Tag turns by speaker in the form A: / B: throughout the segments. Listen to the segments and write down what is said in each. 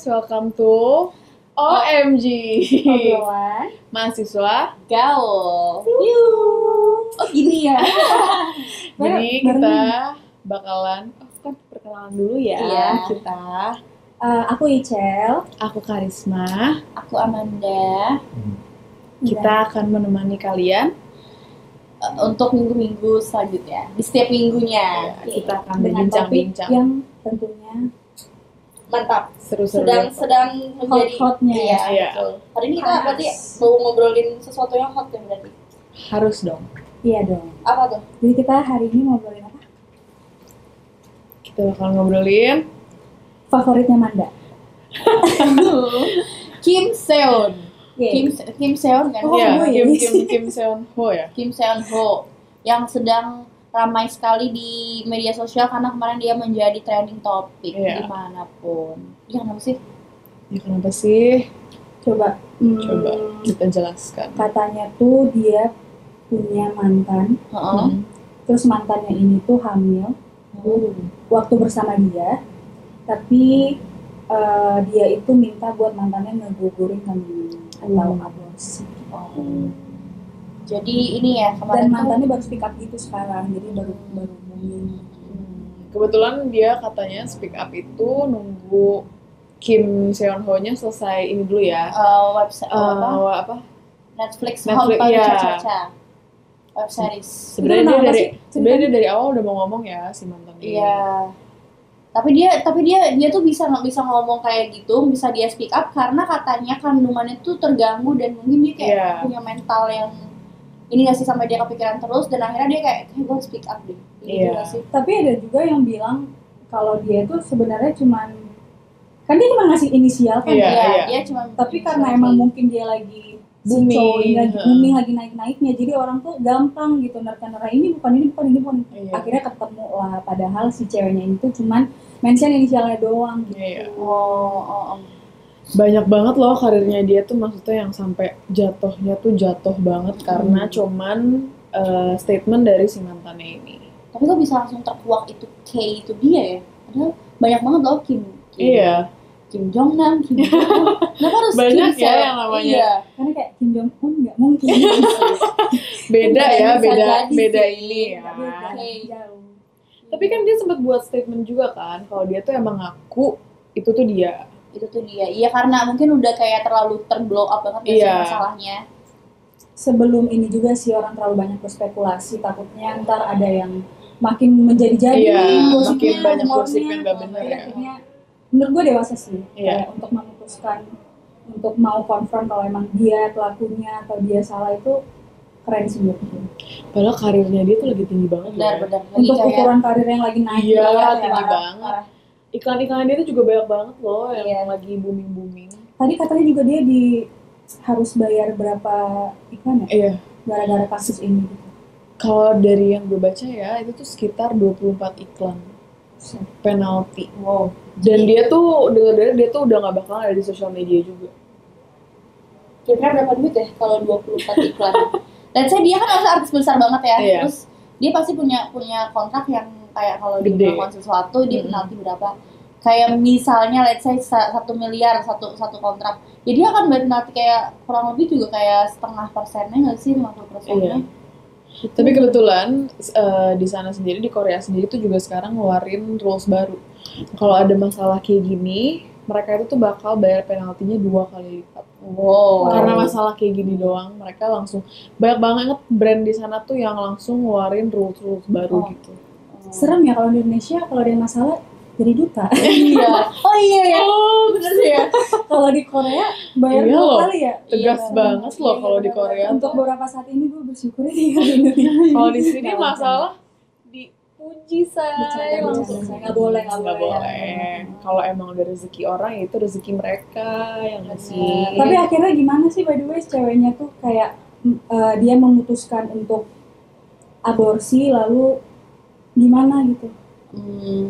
A: welcome to OMG
B: Obrolan
A: Mahasiswa
C: Gaul.
B: Oh gini ya.
A: Jadi kita bakalan perkenalan dulu ya.
C: Iya.
A: Kita
B: Aku Icel.
A: Aku Karisma.
C: Aku Amanda.
A: Kita akan menemani kalian
C: Untuk minggu-minggu selanjutnya, di setiap minggunya.
A: Kita akan
B: Dengan topik
A: berbincang-bincang
B: yang tentunya
C: Mantap.
A: seru-seru.
C: Sedang menjadi
B: hot-hotnya
C: Iya,
A: Iya.
C: betul. Hari ini kita
B: Panas.
C: berarti mau ngobrolin sesuatu yang hot ya berarti.
A: Harus dong.
B: iya dong.
C: Apa tuh?
B: Jadi kita hari ini ngobrolin apa?
A: Kita bakal ngobrolin
B: Favoritnya Manda.
C: Kim Seon.
B: Yeay.
C: Kim Seon kan?
B: Oh,
A: ya,
B: oh,
A: Kim
B: iya.
A: Kim Seon Ho ya.
C: Kim Seon Ho yang sedang ramai sekali di media sosial karena kemarin dia menjadi trending topic
A: Iya.
C: dimanapun. Iya kenapa sih?
A: Ya kenapa sih?
B: Coba.
A: Coba kita jelaskan.
B: Katanya tuh dia punya mantan.
C: Heeh.
B: Terus mantannya ini tuh hamil waktu bersama dia. Tapi dia itu minta buat mantannya ngegugurin kandungannya atau aborsi.
C: Jadi ini ya
B: Dan
C: kemarin tuh
B: mantannya baru speak up gitu sekarang, jadi baru booming.
A: Kebetulan dia katanya speak up itu nunggu Kim Seon Ho-nya selesai ini dulu ya.
C: website apa?
A: Apa?
C: Netflix
A: Netflix,
C: Hot
A: iya.
C: Caca web series.
A: Sebenarnya
B: Itu
A: dia
B: kenapa
A: dari
B: sih
A: sebenarnya dia dari awal udah mau ngomong ya si mantan ini.
C: Iya. Tapi dia tuh bisa ngomong kayak gitu, bisa dia speak up karena katanya kandungannya tuh terganggu dan mungkin dia kayak
A: Iya.
C: punya mental yang ini nggak sih sampai dia kepikiran terus dan akhirnya dia kayak gue harus speak up deh. Gitu
A: Iya.
C: nggak sih?
B: Tapi ada juga yang bilang kalau dia tuh sebenarnya cuman kan dia cuma ngasih inisial kan
A: Iya,
B: ya.
A: iya.
C: Dia cuma
B: Tapi karena emang mungkin dia lagi
A: Booming,
B: lagi booming, lagi naik-naiknya, jadi orang tuh gampang gitu nerka-nerka ini bukan.
A: Iya.
B: Akhirnya ketemu lah, padahal si ceweknya itu cuman mention inisialnya doang gitu.
A: Iya.
C: Oh.
A: Banyak banget loh karirnya dia tuh, maksudnya yang sampai jatuhnya tuh jatuh banget karena cuman statement dari si mantannya ini.
C: Tapi kok bisa langsung terkuak itu K itu dia ya? Padahal banyak banget loh Kim.
A: Iya.
C: Kim Jong Nam, Kim Jong Un. Kenapa harus
A: Banyak
C: Kim
A: ya
C: Seon?
A: yang namanya.
C: Iya.
B: Karena kayak Kim Jong Un nggak mungkin.
A: Beda ya,
C: Bisa
A: beda
C: jadi
A: beda
C: sih.
A: ini ya.
C: Oke.
B: Jauh.
A: Tapi kan dia sempat buat statement juga kan kalau dia tuh emang ngaku itu tuh dia.
C: Itu tuh dia. Iya karena mungkin udah kayak terlalu terblow up banget ya
A: Iya.
C: masalahnya.
B: Sebelum ini juga sih orang terlalu banyak berspekulasi, takutnya ntar ada yang makin menjadi-jadi,
A: Iya,
B: gosipnya,
A: makin banyak
B: rumornya.
A: gosip yang nggak bener
B: Jadi
A: ya.
B: akhirnya, menurut gue dewasa sih,
A: Iya.
B: kayak untuk memutuskan, untuk mau konfront kalau emang dia pelakunya atau dia salah itu keren sih menurut gue.
A: Padahal karirnya dia tuh lagi tinggi banget loh. ya.
C: Benar-benar.
B: Untuk ukuran karir yang lagi naik,
A: Iya,
B: banget
A: tinggi
B: ya.
A: banget. Iklan-iklan dia tuh juga banyak banget loh yang
C: Iya.
A: lagi booming.
B: Tadi katanya juga dia harus bayar berapa iklan ya,
A: Iya.
B: gara-gara kasus ini gitu.
A: Kalau dari yang gue baca ya, itu tuh sekitar 24 iklan penalti.
C: Wow.
A: Dan dia tuh, dengar-dengar dia tuh udah gak bakal ada di sosial media juga.
C: Kira-kira berapa duit ya kalau 24 iklan? Dan saya dia kan artis besar banget ya.
A: Iya.
C: Terus dia pasti punya kontrak yang kayak kalau dia
A: Gede.
C: melakukan sesuatu dia
A: Mm-mm.
C: penalti berapa. Kayak misalnya let's say 1 miliar satu kontrak. Ya dia akan bayar penalti kayak kurang lebih juga kayak 0,5%-nya nggak sih 50%-nya.
A: Iya. Tapi kebetulan di sana sendiri, di Korea sendiri tuh juga sekarang ngeluarin rules baru. Kalau ada masalah kayak gini, mereka itu tuh bakal bayar penaltinya 2 kali lipat.
C: Wow.
A: Karena masalah kayak gini doang, mereka langsung banyak banget brand di sana tuh yang langsung ngeluarin rules baru
C: Oh.
A: gitu.
B: Serem ya kalau di Indonesia, kalau ada yang masalah jadi duta.
C: Iya. Oh iya ya.
A: Oh,
C: Bener sih ya.
B: Kalau di Korea bayar
A: Iya
B: 2
A: loh.
B: kali ya.
A: tegas
C: Iya,
A: banget loh
B: Iya,
A: kalau di
B: benar-benar.
A: Korea
B: Untuk
A: tuh.
B: beberapa saat ini gue bersyukur tinggal di Indonesia.
A: Kalau di sini
B: Nggak
A: masalah dipuji say
B: Bercanda,
A: langsung.
B: nggak boleh, nggak
A: Nggak
B: boleh.
A: boleh. Kalau emang udah rezeki orang ya itu rezeki mereka yang ngasih.
B: Tapi akhirnya gimana sih by the way ceweknya tuh kayak dia memutuskan untuk aborsi lalu gimana gitu?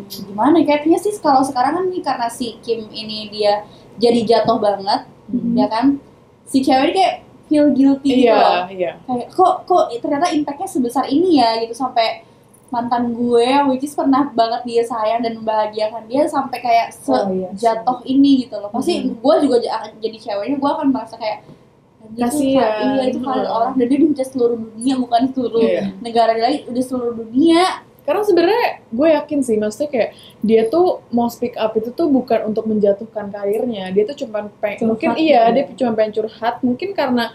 C: Gimana ya? Kayaknya sih kalau sekarang kan nih karena si Kim ini dia jadi jatuh banget, ya kan? Si cewek ini kayak feel guilty gitu loh.
A: Iya.
C: Kayak kok ternyata impactnya sebesar ini ya gitu sampai mantan gue, which is pernah banget dia sayang dan membahagiakan dia sampai kayak sejatuh ini gitu loh. Pasti gue juga akan jadi ceweknya, gue akan merasa kayak
A: kasihan.
C: Iya, itu kan orang, dan dia udah seluruh dunia, bukan seluruh negara lain, udah seluruh dunia.
A: Karena sebenarnya gue yakin sih, maksudnya kayak dia tuh mau speak up itu tuh bukan untuk menjatuhkan karirnya, dia tuh cuma mungkin dia cuma pengen curhat, mungkin karena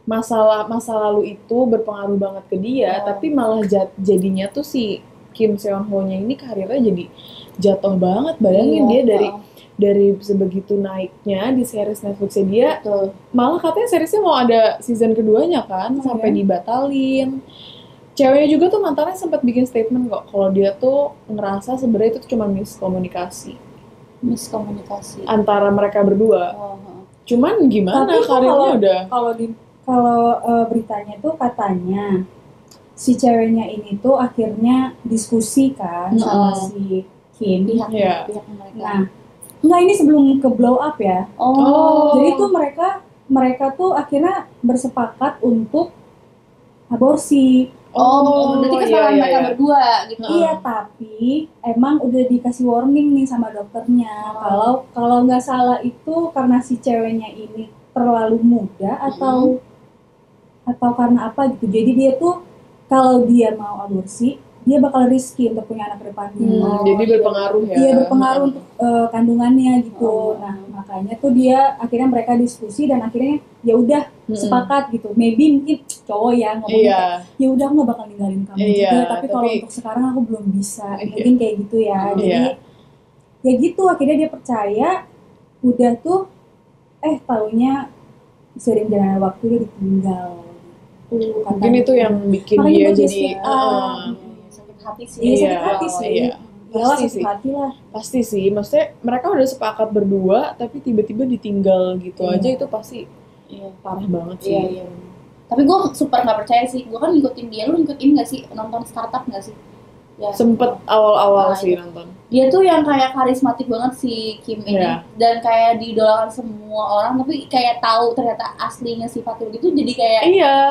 A: masa lalu itu berpengaruh banget ke dia, tapi malah jadinya tuh si Kim Seon Ho-nya ini karirnya jadi jatuh banget. Bayangin dia dari sebegitu naiknya di series Netflix dia, malah katanya seriesnya mau ada season keduanya kan, sampai dibatalin. Ceweknya juga tuh mantannya sempat bikin statement kok, kalau dia tuh ngerasa sebenarnya itu cuma miskomunikasi antara mereka berdua. Cuman gimana,
B: tapi
A: karirnya udah
B: kalau beritanya tuh katanya si ceweknya ini tuh akhirnya diskusi kan sama si Kim
C: pihak mereka.
B: Nah, enggak, ini sebelum ke blow up ya. Jadi tuh mereka tuh akhirnya bersepakat untuk aborsi.
C: Berarti kesalahan mereka berdua gitu.
B: Iya, tapi emang udah dikasih warning nih sama dokternya. Kalau nggak salah itu karena si ceweknya ini terlalu muda atau karena apa gitu. Jadi dia tuh kalau dia mau aborsi, dia bakal risky untuk punya anak ke depannya.
A: Jadi berpengaruh ya.
B: Iya, berpengaruh untuk kandungannya gitu. Nah, makanya tuh mereka mereka diskusi dan akhirnya ya udah sepakat gitu. Maybe mungkin cowok ya ngomongnya ya udah aku nggak bakal ninggalin kamu juga, tapi kalau untuk sekarang aku belum bisa. Mungkin kayak gitu ya. Jadi ya gitu, akhirnya dia percaya. Udah tuh taunya sering jalan waktu dia ditinggal.
A: Mungkin itu yang bikin dia jadi
C: sakit hati sih.
B: Sakit hati sih.
A: Pasti sih. Maksudnya mereka udah sepakat berdua, tapi tiba-tiba ditinggal gitu aja, itu pasti parah banget sih.
C: Iya. Tapi gue super nggak percaya sih. Gue kan ngikutin dia. Lu ngikutin nggak sih, nonton Startup nggak sih? Ya.
A: Sempet awal-awal sih nonton.
C: Dia tuh yang kayak karismatik banget si Kim ini, dan kayak diidolakan semua orang, tapi kayak tahu ternyata aslinya sifatnya begitu, jadi kayak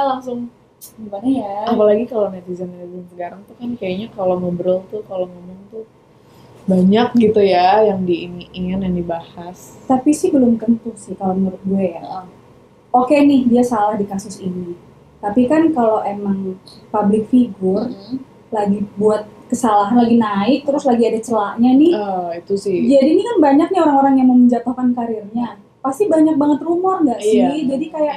A: langsung
C: gimana ya.
A: Apalagi kalau netizen sekarang tuh kan kayaknya kalau ngobrol tuh, kalau ngomong tuh banyak gitu ya yang diiniin, yang dibahas.
B: Tapi sih belum tentu sih kalau menurut gue ya. Oke nih, dia salah di kasus ini. Tapi kan kalau emang public figure lagi buat kesalahan, lagi naik, terus lagi ada celahnya nih.
A: Itu sih.
B: Jadi ini kan banyak nih orang-orang yang mau menjatuhkan karirnya. Pasti banyak banget rumor nggak sih? Jadi kayak,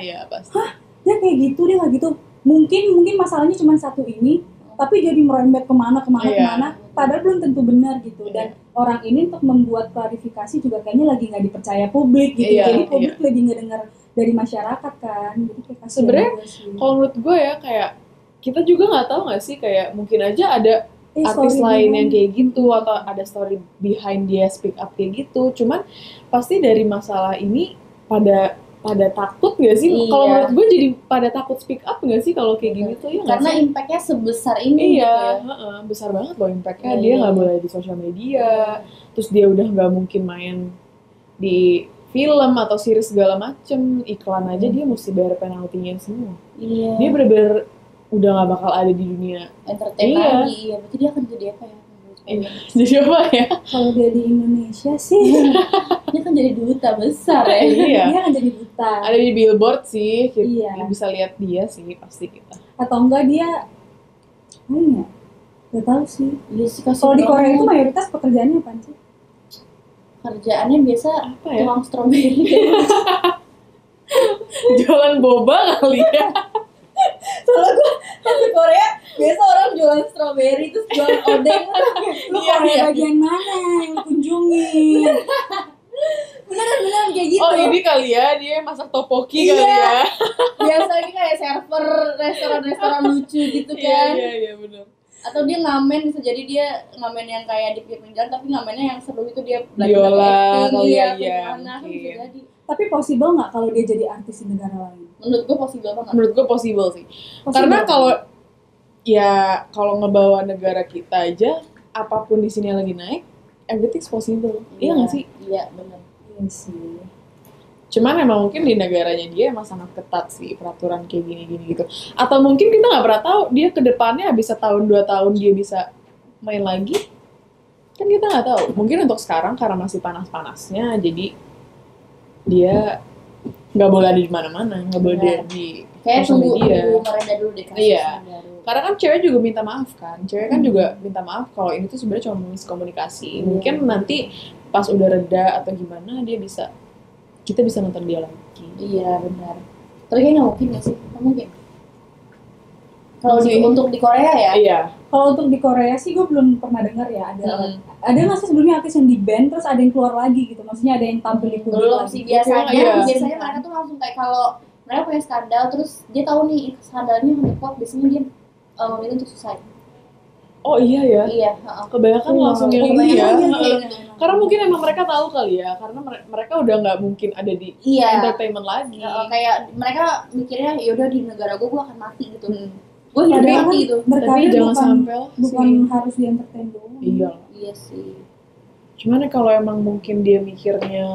B: dia kayak gitu, dia nggak gitu. Mungkin masalahnya cuma satu ini, tapi jadi merembet kemana. Padahal belum tentu benar gitu. Dan orang ini untuk membuat klarifikasi juga kayaknya lagi nggak dipercaya publik gitu. Jadi publik lagi ngedengar dari masyarakat kan. Jadi kayak
A: sebenarnya kalau menurut gue ya, kayak kita juga nggak tahu nggak sih, kayak mungkin aja ada artis lain yang kayak gitu, atau ada story behind dia speak up kayak gitu. Cuman pasti dari masalah ini pada takut nggak sih? Kalau menurut gue jadi pada takut speak up nggak sih kalau kayak gini tuh?
C: Karena impactnya sebesar ini gitu ya.
A: Besar banget loh impactnya. Dia nggak boleh di sosial media, terus dia udah nggak mungkin main di film atau series segala macem, iklan aja dia mesti bayar penaltinya semua. Dia bener-bener udah gak bakal ada di dunia
C: entertain lagi. Berarti dia akan jadi apa ya?
A: Jadi apa ya?
B: Kalau dia di Indonesia sih
C: dia kan jadi duta besar ya.
B: Dia kan jadi duta.
A: Ada di billboard sih, kita bisa lihat dia sih pasti kita.
B: Atau enggak dia gak tahu sih.
C: Kalau
B: di Korea itu mayoritas pekerjaannya apa sih?
C: Kerjaannya biasa
A: apa ya?
C: Tukang stroberi.
A: Jualan boba kali ya.
C: Soalnya gue di Korea biasa orang jualan stroberi terus jualan odeng.
B: Lu Korea bagian mana yang lu kunjungi?
C: Beneran kayak gitu.
A: Ini kali ya, dia masak topoki kali ya.
C: Biasanya kayak server restoran lucu gitu kan.
A: Iya benar.
C: Atau dia ngamen, bisa jadi dia ngamen yang kayak di pinggir jalan, tapi ngamennya yang seru itu dia
A: biola kali ya.
C: Bisa jadi.
B: Tapi possible nggak kalau dia jadi artis di negara lain?
C: Menurut gue possible banget.
A: Menurut gue possible sih. Karena kalau ngebawa negara kita aja, apapun di sini lagi naik, everything's possible. Iya nggak sih?
C: Iya benar.
B: Iya sih.
A: Cuman emang mungkin di negaranya dia emang sangat ketat sih peraturan kayak gini-gini gitu. Atau mungkin kita nggak pernah tahu dia ke depannya bisa tahun 2 tahun dia bisa main lagi. Kan kita nggak tahu. Mungkin untuk sekarang karena masih panas-panasnya, jadi dia nggak boleh ada di mana-mana, nggak boleh
C: Benar.
A: di
C: Kayak
A: sosial
C: tunggu
A: media.
C: mereda dulu deh kasusnya
A: Iya.
C: baru.
A: Karena kan cewek juga minta maaf kan. Cewek kan juga minta maaf kalau ini tuh sebenarnya cuma miskomunikasi. Mungkin nanti pas udah reda atau gimana kita bisa nonton dia lagi.
C: Iya benar. Tapi kayaknya nggak mungkin nggak sih? Nggak mungkin. Kalau
A: Sih.
C: untuk di Korea ya,
A: Iya.
B: Kalau untuk di Korea sih gue belum pernah dengar ya ada nggak sih sebelumnya artis yang di ban terus ada yang keluar lagi gitu, maksudnya ada yang tampil di publik
C: belum
B: lagi.
C: sih biasanya.
A: Iya.
C: Biasanya mereka tuh langsung kayak kalau mereka punya skandal terus dia tahu nih skandalnya ngekuat, biasanya dia memilih untuk suicide.
A: Oh iya ya.
C: Iya.
A: Kebanyakan langsung yang ini ya.
C: Iya.
A: Karena mungkin emang mereka tahu kali ya. Karena mereka udah nggak mungkin ada di
C: Iya.
A: entertainment lagi.
C: Kayak mereka mikirnya yaudah di negara gue akan mati gitu. Gue
B: Padahal
C: hidup
B: kan
C: mati gitu.
B: berkarir
A: Tapi jangan sampai lah
B: bukan
A: sih.
B: harus di entertain doang.
A: Iya.
C: Iya sih.
A: Cuman ya kalau emang mungkin dia mikirnya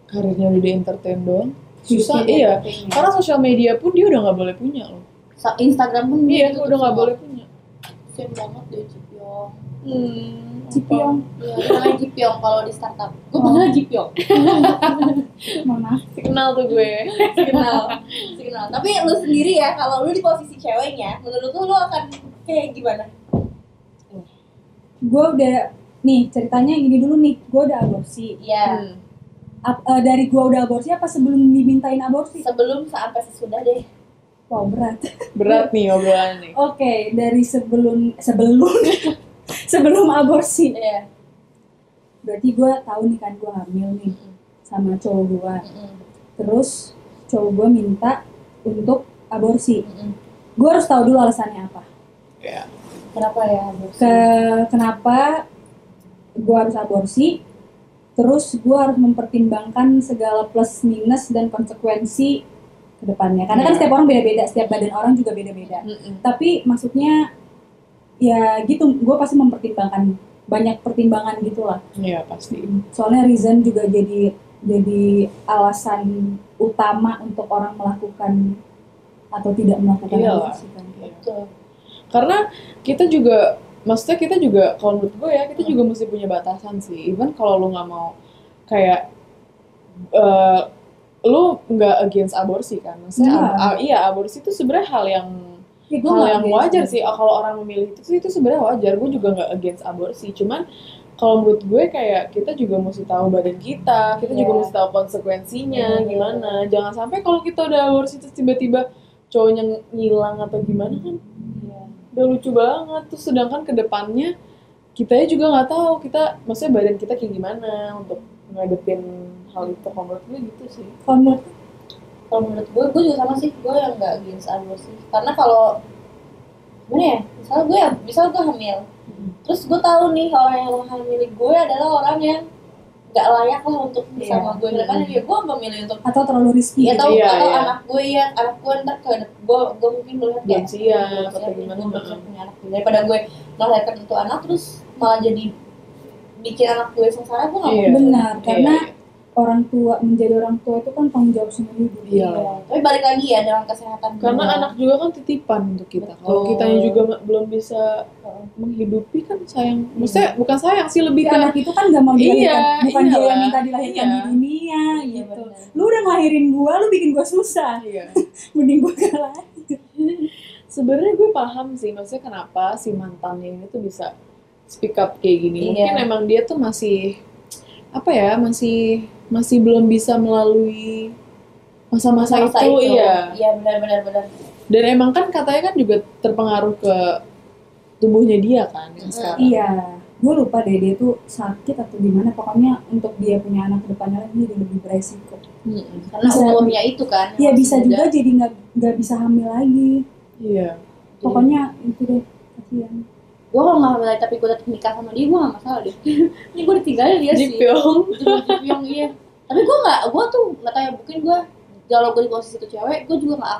A: karirnya udah di entertain doang, susah.
B: Bikin
A: Iya.
B: entertain ya.
A: Karena sosial media pun dia udah nggak boleh punya loh.
C: Instagram pun
A: Iya,
C: gitu
A: udah nggak
C: semua.
A: boleh punya.
C: Kasian banget deh Jipyong.
B: Cipyong.
C: Iya, dia namanya Jipyong kalau di startup. Gue panggilnya Jipyong.
B: Mohon maaf.
A: Kenal tuh gue.
C: Signal. Tapi lu sendiri ya, kalau lu di posisi ceweknya, menurut lu akan kayak gimana?
B: Gue udah nih ceritanya gini dulu nih, gue udah aborsi.
C: Iya.
B: Dari gue udah aborsi apa sebelum dimintain aborsi?
C: Sebelum sampai sesudah deh.
B: Wow, berat.
A: Berat nih obrolan nih.
B: Oke, dari sebelum sebelum aborsi.
C: Iya.
B: Berarti gue tahu nih kan gue hamil nih sama cowok gue. Terus cowok gue minta untuk aborsi. Gue harus tahu dulu alasannya apa.
A: Ya.
C: Kenapa ya aborsi?
B: Kenapa gue harus aborsi? Terus gue harus mempertimbangkan segala plus minus dan konsekuensi ke depannya. Karena kan
A: Iya.
B: setiap orang beda-beda, setiap badan orang juga beda-beda. Tapi maksudnya ya gitu, gue pasti mempertimbangkan banyak pertimbangan gitulah.
A: Iya pasti.
B: Soalnya reason juga jadi alasan utama untuk orang melakukan atau tidak melakukan
A: Iyalah.
B: aborsi kan.
C: Betul.
A: Karena kita juga, maksudnya kita juga, kalau menurut gue ya, kita juga mesti punya batasan sih. Even kalau lu nggak mau kayak lu nggak against aborsi kan, maksudnya iya aborsi itu sebenarnya hal yang
B: Ya, gua nggak against
A: wajar
B: aborsi.
A: sih. Kalau orang memilih itu sebenarnya wajar. Gue juga nggak against aborsi. Cuman kalau menurut gue kayak kita juga mesti tahu badan kita juga
C: Iya.
A: mesti tahu konsekuensinya
C: Iya.
A: gimana. Jangan sampai kalau kita udah aborsi terus tiba-tiba cowoknya ngilang atau gimana kan
C: Iya.
A: udah lucu banget. Terus sedangkan ke depannya kita juga nggak tahu kita, maksudnya badan kita kayak gimana untuk ngadepin hal itu. Kalau menurut gue gitu sih.
C: Kalau menurut gue juga sama sih, gue yang nggak against aborsi. Karena kalau gimana ya, misalnya gue hamil, terus gue tahu nih orang yang menghamili gue adalah orang yang nggak layak lah untuk bersama gue. Karena ya gue memilih untuk
B: atau terlalu risky
C: ya
B: gitu.
C: tahu
A: Iya,
C: atau
A: iya.
C: anak gue ntar ke gue mungkin melihat
A: Belum siap atau gimana.
C: gue belum siap punya anak daripada gue melahirkan itu anak terus malah jadi bikin anak gue sengsara, gue nggak
A: Iya.
C: mau.
B: Benar, karena
A: Iya.
B: orang tua, menjadi orang tua itu kan tanggung jawab seumur hidup.
A: Iya.
C: Tapi balik lagi ya dengan kesehatan
A: Karena
C: juga.
A: anak juga kan titipan untuk kita. Kalau
C: Betul.
A: kitanya juga belum bisa menghidupi kan sayang. Maksudnya bukan sayang sih, lebih
B: Si
A: ke
B: anak itu kan gak mau dilahirkan, bukan dia
A: iyalah.
B: yang minta dilahirkan
A: Iya.
B: di dunia
C: Iya,
B: gitu.
C: benar.
B: Lu udah ngelahirin gua, lu bikin gua susah.
A: Iya.
B: Mending gua gak lahir.
A: Sebenarnya gue paham sih, maksudnya kenapa si mantannya ini tuh bisa speak up kayak gini. Mungkin
C: Iya.
A: emang dia tuh masih masih belum bisa melalui masa-masa itu, iya.
C: Iya benar.
A: Dan emang kan katanya kan juga terpengaruh ke tubuhnya dia kan yang sekarang.
B: Iya, gua lupa deh dia tuh sakit atau gimana. Pokoknya untuk dia punya anak kedepannya lagi jadi lebih beresiko.
C: Karena
B: Bisa-
C: umurnya itu kan.
B: Iya
C: yang
B: bisa
C: masih
B: juga
C: muda.
B: jadi nggak bisa hamil lagi.
A: Iya.
B: Pokoknya itu deh kasihan.
C: Gue kalau nggak hamil tapi gue tetap nikah sama dia, gue nggak masalah deh. Ini gue ditinggalin dia sih.
A: Jipyong.
C: Jipyong iya. Tapi gue tuh nggak tahu ya, mungkin gue kalau gue di posisi itu cewek, gue juga nggak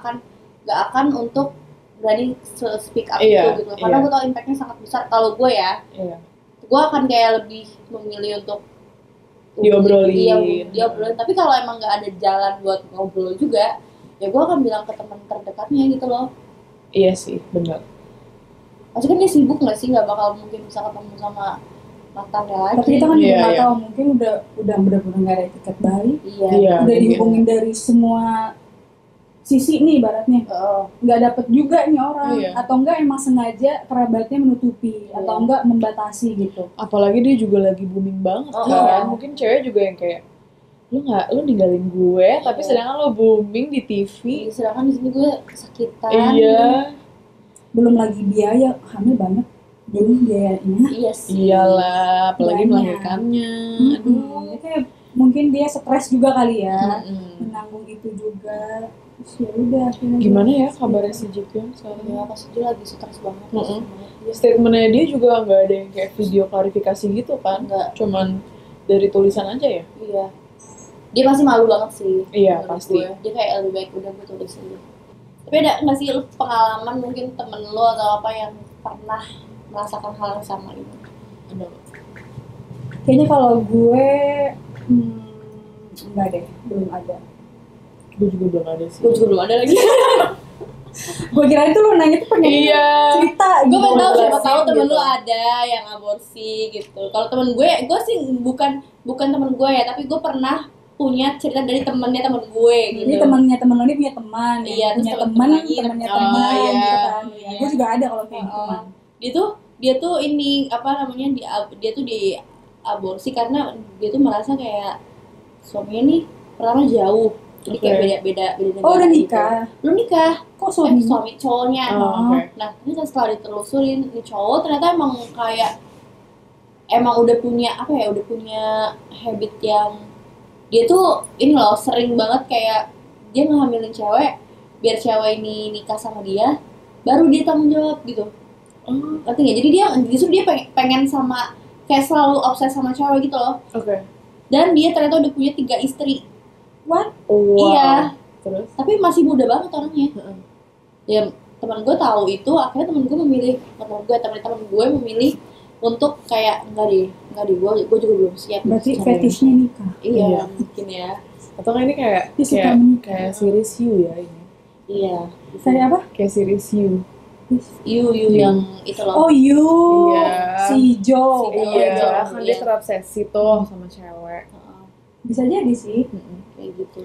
C: akan untuk berani speak up
A: Iya,
C: gitu. Karena
A: iya.
C: gue tahu impactnya sangat besar. Kalau gue ya,
A: Iya.
C: gue akan kayak lebih memilih untuk
A: Diobrolin.
C: diobrolin. Tapi kalau emang nggak ada jalan buat ngobrol juga, ya gue akan bilang ke teman terdekatnya gitu loh.
A: Iya sih, benar.
C: Pasti kan dia sibuk nggak sih, nggak bakal mungkin bisa ketemu sama mantannya lagi.
B: Tapi kita kan juga
A: Iya,
B: nggak
A: iya.
B: tahu, mungkin udah benar-benar nggak ada tiket balik,
C: Iya.
A: Iya.
B: udah
A: mungkin.
B: dihubungin dari semua sisi nih ibaratnya, nggak dapet juga nih orang,
A: Iya.
B: atau enggak emang sengaja kerabatnya menutupi,
C: Iya.
B: atau enggak membatasi gitu.
A: Apalagi dia juga lagi booming banget
C: Oh,
A: kan.
B: iya.
A: Mungkin cewek juga yang kayak lu ninggalin gue, tapi
C: Iya.
A: sedangkan lo booming di TV.
C: Sedangkan di sini gue kesakitan.
A: Iya.
B: Belum lagi biaya, hamil banget, belum biayanya.
C: Iya sih.
A: Iyalah, apalagi
B: Banyak.
A: melahirkannya. Aduh.
B: Jadi kayak mungkin dia stres juga kali ya,
A: Mm-mm.
B: menanggung itu juga. Terus ya udah akhirnya
A: Gimana
B: dia-
A: ya kabarnya si Jikyung sekarang?
C: Ya pasti dia lagi stres banget.
A: Mm-mm.
C: Dia
A: Statementnya dia juga nggak ada yang kayak video klarifikasi gitu kan?
C: Nggak.
A: Cuman dari tulisan aja ya?
C: Iya. Dia masih malu banget sih.
A: Iya,
C: menurut
A: pasti.
C: gue. Dia kayak lebih baik udah gue tulis aja. Tapi ada nggak sih lu pengalaman mungkin temen lo atau apa yang pernah merasakan hal yang sama gitu?
A: Ada.
B: Kayaknya kalau gue enggak deh, belum ada.
A: Gue juga belum ada sih.
C: Gue juga belum ada lagi.
B: Gue kira itu lo nanya tuh pengen
A: Iya.
B: cerita
C: Gue
B: gitu.
C: pengen tahu siapa
A: jelasin
C: tahu temen
A: gitu.
C: lu ada yang aborsi gitu. Kalau temen gue sih bukan temen gue ya, tapi gue pernah punya cerita dari temennya temen gue gitu.
B: Jadi temannya temen lo ini punya teman, yang
C: Iya, terus
B: punya
C: temen
B: teman,
C: lagi,
B: temannya
A: oh,
B: teman,
A: iya.
B: gitu kan.
C: Iya.
B: Gue juga ada kalau kayak gitu
C: Oh,
B: man.
C: dia tuh ini apa namanya dia tuh di aborsi karena dia tuh merasa kayak suaminya nih pertama jauh, jadi kayak
A: Oke.
C: beda negara.
B: Oh udah
C: gitu.
B: nikah?
C: Belum nikah.
B: Kok suami?
C: Suami cowoknya.
A: Oh, oke.
C: Nah terus setelah ditelusurin nih cowok ternyata emang udah punya apa ya, udah punya habit yang dia tuh ini loh sering banget kayak dia ngehamilin cewek biar cewek ini nikah sama dia baru dia tanggung jawab gitu. Ngerti nggak? Jadi dia justru dia pengen sama kayak selalu obses sama cewek gitu loh.
A: Oke.
C: Dan dia ternyata udah punya 3 istri.
B: What?
A: Wow.
C: Iya.
A: Terus?
C: Tapi masih muda banget orangnya.
A: Heeh.
C: Ya teman gue tahu itu, akhirnya teman gue memilih untuk kayak enggak deh gue juga belum siap.
B: Berarti
A: Sama
B: fetishnya nikah.
C: Iya,
A: Iya.
C: mungkin ya.
A: Atau nggak ini kayak
B: Dia suka
A: kayak
B: menikah.
A: kayak series You ya ini?
C: Iya.
B: Kayak apa?
A: Kayak series You.
C: You yang itu loh.
B: Oh you,
A: Iya.
B: si Jo.
C: Si Jo.
A: Iya,
C: Oh,
A: kan
C: iya.
A: dia terobsesi tuh sama cewek.
C: Heeh,
B: Bisa jadi sih.
C: kayak gitu.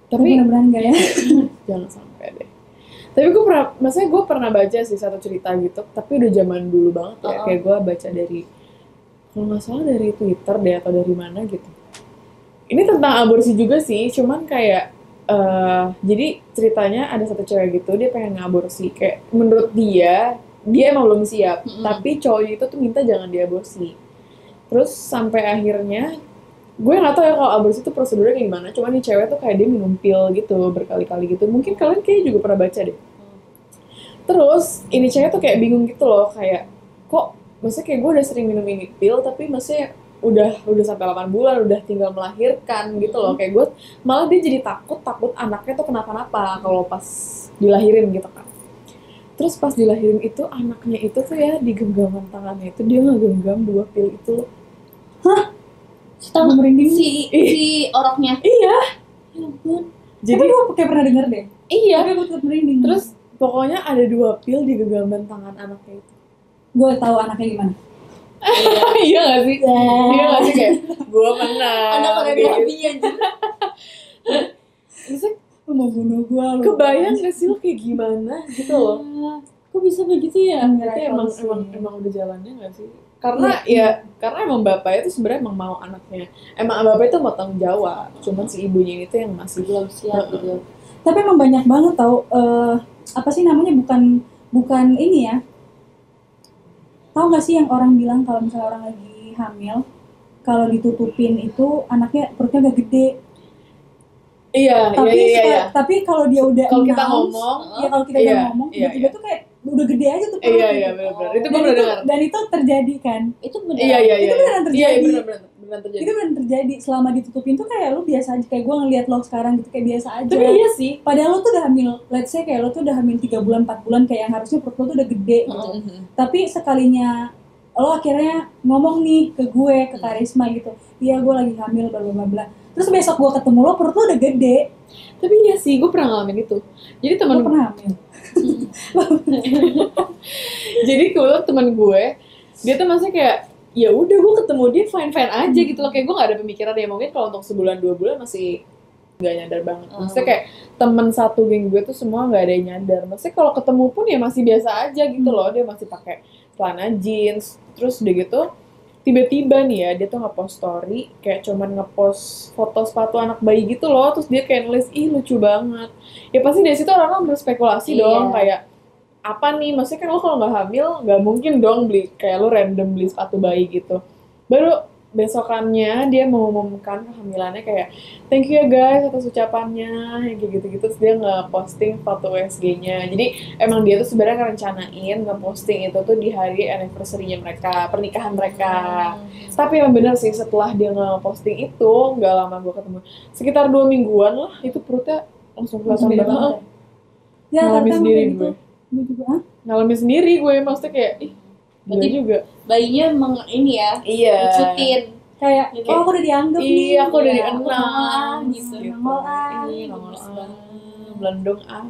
B: Tapi
A: Tapi
B: mudah-mudahan enggak ya.
A: jangan sampai deh. Tapi gue pernah baca sih satu cerita gitu, tapi udah zaman dulu banget ya.
C: Uh-uh.
A: Kayak gue baca dari, kalau nggak salah dari Twitter deh atau dari mana gitu. Ini tentang aborsi juga sih, cuman kayak jadi ceritanya ada satu cewek gitu, dia pengen ngaborsi. Kayak menurut dia emang belum siap,
C: Mm-mm.
A: tapi cowoknya itu tuh minta jangan diaborsi. Terus sampai akhirnya gue nggak tahu ya kalau aborsi itu prosedurnya kayak gimana, cuman nih cewek tuh kayak dia minum pil gitu berkali-kali gitu. Mungkin kalian kayaknya juga pernah baca deh. Terus ini cewek tuh kayak bingung gitu loh, kayak kok maksudnya kayak gue udah sering minum ini pil tapi maksudnya udah sampai 8 bulan udah tinggal melahirkan gitu loh. Kayak gue malah dia jadi takut anaknya tuh kenapa-napa kalau pas dilahirin gitu kan. Terus pas dilahirin itu anaknya itu tuh ya di genggaman tangannya itu dia ngegenggam 2 pil itu.
C: Tahu
B: merinding.
C: si oroknya.
A: Iya.
C: Ya ampun.
B: Jadi
A: Jadi
B: gue kayak pernah denger deh.
A: iya.
B: Tapi gue tetap merinding.
A: Terus pokoknya ada 2 pil di genggaman tangan anaknya itu.
B: gue tahu anaknya gimana.
A: Iya gak sih? Iya gak sih kayak gue menang.
C: Ada
A: gitu.
C: koreografinya anjir.
A: Maksudnya
B: Lu mau bunuh gue lu.
A: kebayang gak sih lo kayak gimana gitu loh.
C: Kok bisa begitu ya?
A: Berarti emang udah jalannya gak sih? Karena karena emang bapaknya tuh sebenarnya emang mau anaknya. Emang bapaknya tuh mau tanggung jawab. Cuman si ibunya ini tuh yang masih
C: Belum siap gitu.
B: Tapi emang banyak banget tau, apa sih namanya, bukan ini ya. Tahu nggak sih yang orang bilang kalau misalnya orang lagi hamil, kalau ditutupin itu anaknya perutnya gak gede.
A: Iya,
B: Tapi
A: iya.
B: tapi kalau dia udah
A: Kalau kita
B: announce,
A: ngomong,
B: ya kalau kita
A: iya,
B: udah ngomong,
A: iya,
B: tiba-tiba tuh kayak udah gede aja tuh perut.
A: iya,
B: gitu.
A: benar-benar. Itu gue
B: Dan
A: pernah dengar.
B: dan itu terjadi kan.
C: Itu bener.
A: Iya.
B: Itu beneran terjadi.
A: Iya, benar terjadi.
B: Itu beneran terjadi. Selama ditutupin tuh kayak lu biasa aja, kayak gue ngeliat lo sekarang gitu kayak biasa aja.
A: Tapi iya sih.
B: Padahal lo tuh udah hamil, let's say kayak lo tuh udah hamil 3 bulan, 4 bulan, kayak yang harusnya perut lo tuh udah gede gitu. Tapi sekalinya lo akhirnya ngomong nih ke gue, ke Karisma gitu, iya gue lagi hamil bla bla bla. Terus besok gue ketemu lo perut lo udah gede.
A: Tapi iya sih, gue pernah ngalamin itu. Jadi
B: Lo
A: teman
B: pernah hamil?
A: jadi kebetulan teman gue, dia tuh masih kayak ya udah gue ketemu dia fine fine aja gitu loh, kayak gue nggak ada pemikiran ya, mungkin kalau untuk sebulan 2 bulan masih nggak nyadar banget. Maksudnya kayak temen satu geng gue tuh semua nggak ada yang nyadar. Maksudnya kalau ketemu pun ya masih biasa aja gitu loh, dia masih pakai celana jeans, terus udah gitu tiba-tiba nih ya dia tuh nge-post story kayak cuman nge-post foto sepatu anak bayi gitu loh, terus dia kayak nulis ih lucu banget. Ya pasti dari situ orang-orang berspekulasi dong kayak apa nih, maksudnya kan lo kalau nggak hamil nggak mungkin dong beli kayak lo random beli sepatu bayi gitu. Baru besokannya dia mengumumkan kehamilannya kayak thank you ya guys atas ucapannya kayak gitu-gitu, terus dia nge-posting foto USG-nya. Jadi emang dia tuh sebenarnya ngerencanain nge-posting itu tuh di hari anniversary-nya mereka, pernikahan mereka. Tapi yang bener sih setelah dia nge-posting itu nggak lama gue ketemu, sekitar 2 mingguan lah, itu perutnya langsung kelihatan banget.
B: Ya,
A: ngalamin sendiri
B: gitu. Gue juga
A: ngalamin sendiri gue, maksudnya kayak ih
C: berarti
A: gue juga
C: bayinya ini ya ngikutin
B: kayak oh aku udah dianggap nih.
A: Iya, aku udah
C: Iya,
A: dikenal
C: gitu.
B: Nongol ah.
A: Iya, nongol ah. Belendung ah.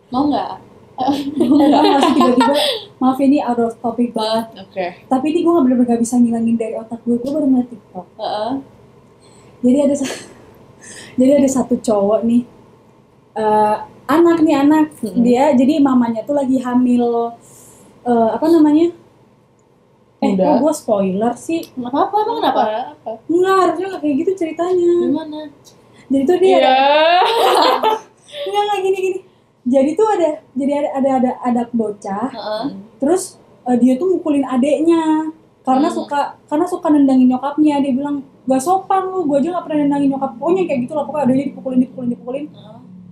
C: mau nggak
B: Langsung tiba-tiba, maaf ini out of topic banget.
A: Oke.
B: Tapi ini gue bener-bener gak bisa ngilangin dari otak gue baru ngeliat TikTok. Jadi ada satu cowok nih, anak, dia jadi mamanya tuh lagi hamil, apa namanya? Kok gue spoiler sih?
C: nggak apa-apa, emang kenapa?
B: Enggak, harusnya gak kayak gitu ceritanya.
C: Gimana?
B: Jadi tuh dia
A: Iya.
B: Enggak gini. Jadi tuh ada bocah, terus dia tuh mukulin adeknya karena suka nendangin nyokapnya. Dia bilang gak sopan lu, gue aja gak pernah nendangin nyokap. Pokoknya kayak gitu lah, pokoknya adeknya dipukulin.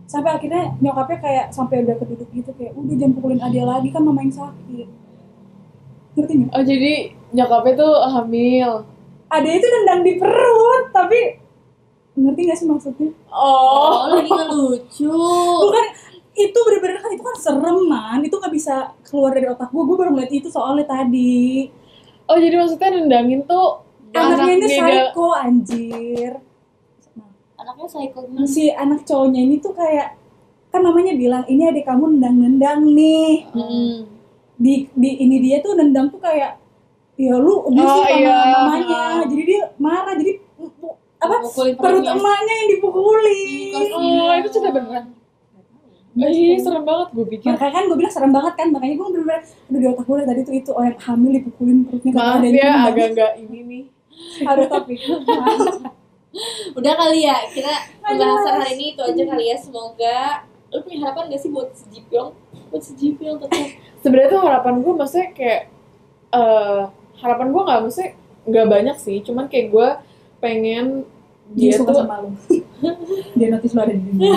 B: Sampai akhirnya nyokapnya kayak sampai udah keduduk gitu kayak udah jangan pukulin adek lagi kan mama yang sakit. Ngerti gak?
A: Oh jadi nyokapnya tuh hamil.
B: Adek itu nendang di perut, tapi ngerti gak sih maksudnya?
A: Oh,
C: lagi ngelucu.
B: Bukan, itu bener-bener kan itu kan serem man, itu gak bisa keluar dari otak gue baru ngeliat itu soalnya tadi.
A: Oh jadi maksudnya nendangin tuh
B: Anaknya ini
A: dia
B: psycho anjir.
C: Anaknya psycho gimana?
B: Si anak cowoknya ini tuh kayak kan mamanya bilang ini adik kamu nendang nih. Di ini dia tuh nendang tuh kayak ya lu abuse sama mamanya. Jadi dia marah, jadi apa perut emaknya yang dipukulin.
A: Oh itu cerita beneran. Iya serem banget gue pikir.
B: Makanya kan gue bilang serem banget kan, makanya gue bener-bener udah di otak gue tadi tuh itu yang hamil dipukulin perutnya.
A: Maaf ya agak nggak ini nih.
B: Ada topik.
C: Udah kali ya, kita pembahasan hari ini itu aja kali ya. Semoga lu punya harapan gak sih buat si Jipyong tetap?
A: Sebenarnya tuh harapan gue maksudnya kayak harapan gue nggak banyak sih, cuman kayak gue pengen
B: dia suka
A: tuh
B: sama lu. Dia notice lu ada di dunia.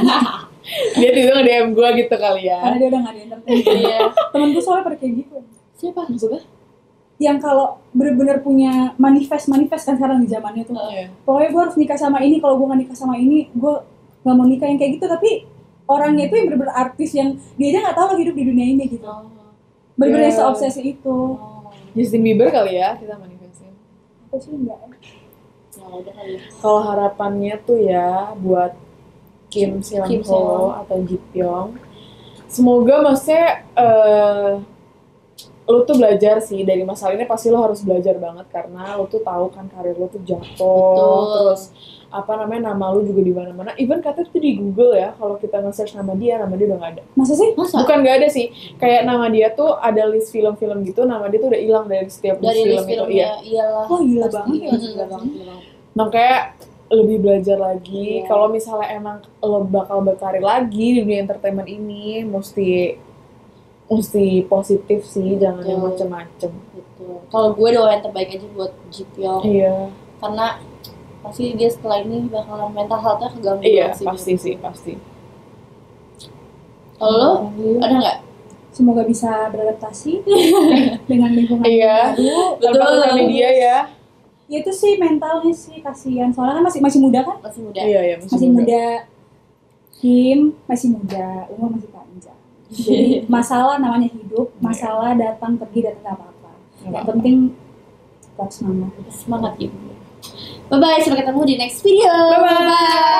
A: dia tiba nge-DM gue gitu kali ya.
B: Karena dia udah gak di-entertain.
C: Iya.
B: Temen gue soalnya pada kayak gitu.
C: Siapa
A: Maksudnya?
B: Yang kalau bener-bener punya manifest kan sekarang di zamannya tuh. Pokoknya gue harus nikah sama ini, kalau gue gak nikah sama ini, gue gak mau nikah yang kayak gitu. Tapi orangnya itu yang bener-bener artis yang dia aja gak tahu hidup di dunia ini gitu. Bener-bener seobsesi itu.
A: Justin Bieber kali ya kita manifestin.
B: Apa sih enggak?
C: Ya udah kali ya.
A: Kalau harapannya tuh ya buat Kim Seon Ho atau Jipyong, semoga maksudnya lu tuh belajar sih dari masalah ini, pasti lu harus belajar banget karena lu tuh tahu kan karir lu tuh jatuh. Terus apa namanya, nama lu juga di mana-mana. Even katanya tuh di Google ya, kalau kita nge-search nama dia udah nggak ada.
B: Masa sih?
A: Bukan nggak ada sih, kayak nama dia tuh ada list film-film gitu, nama dia tuh udah hilang dari setiap list film itu.
C: Iyalah.
B: Wah gila banget ya.
C: Gila banget.
A: Makanya lebih belajar lagi. Kalau misalnya emang lo bakal berkarir lagi di dunia entertainment ini, mesti positif sih, jangan yang macem-macem.
C: Betul. Kalau gue doa yang terbaik aja buat Jipyong.
A: Iya.
C: Karena pasti dia setelah ini bakalan mental health-nya keganggu.
A: Iya, pasti.
C: Kalau lo ada nggak?
B: Semoga bisa beradaptasi dengan lingkungan
A: baru. Betul dia ya.
B: Ya itu sih mentalnya sih kasihan, soalnya kan masih muda kan?
C: Masih muda.
A: Iya,
B: masih muda. Kim masih muda, umur masih panjang. Jadi masalah namanya hidup, masalah datang pergi apa-apa. Yang penting tetap semangat.
C: Semangat gitu. Bye bye, sampai ketemu di next video.
A: Bye-bye.